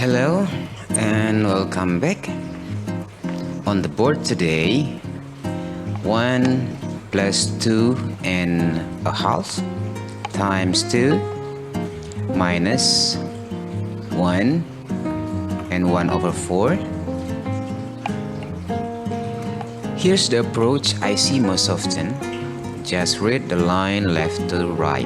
Hello and welcome back. On the board today, 1 plus 2 and a half times 2 minus 1 and 1 over 4. Here's the approach I see most often. Just read the line left to right.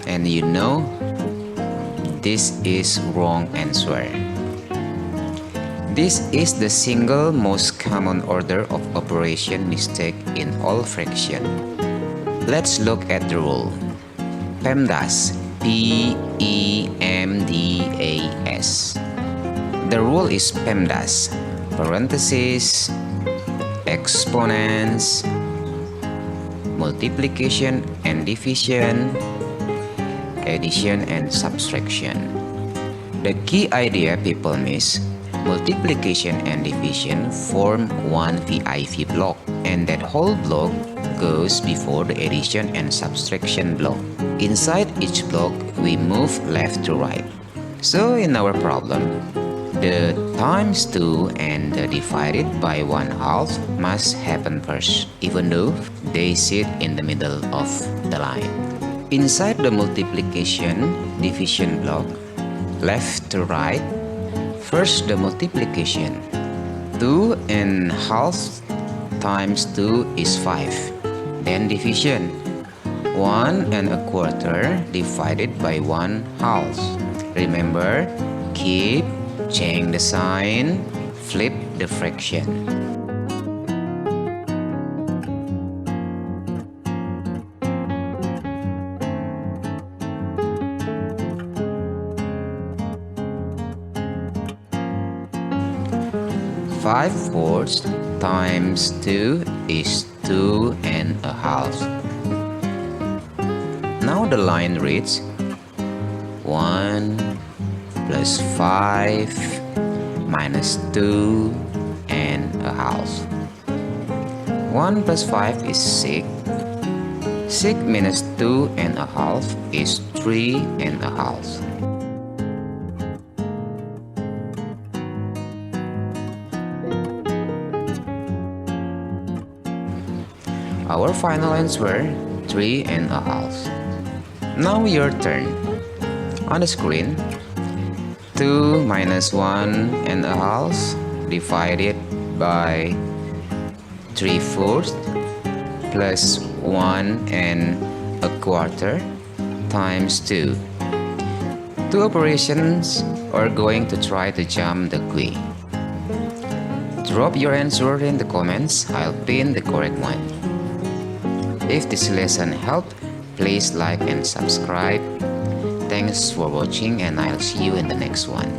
And you know, this is wrong answer. This is the single most common order of operation mistake in all fraction. Let's look at the rule. PEMDAS, P-E-M-D-A-S. The rule is PEMDAS, parentheses, exponents, multiplication and division, addition and subtraction. The key idea people miss: multiplication and division form one VIV block, and that whole block goes before the addition and subtraction block. Inside each block, we move left to right. So in our problem, the times 2 and the divided by 1/2 must happen first, even though they sit in the middle of the line. Inside the multiplication division block, left to right, first the multiplication. 2 and half times 2 is 5. Then division. 1 and a quarter divided by 1/2. Remember, keep, change the sign, flip the fraction. Five fourths times 2 is 2 and a half. Now the line reads 1 plus 5 minus 2 and a half. 1 plus 5 is 6. 6 minus 2 and a half is 3 and a half. Our final answer, 3 and a half. Now your turn. On the screen, 2 minus 1 and a half divided by 3/4 plus 1 and a quarter times 2. Two operations are going to try to jump the queue. Drop your answer in the comments. I'll pin the correct one. If this lesson helped, please like and subscribe. Thanks for watching, and I'll see you in the next one.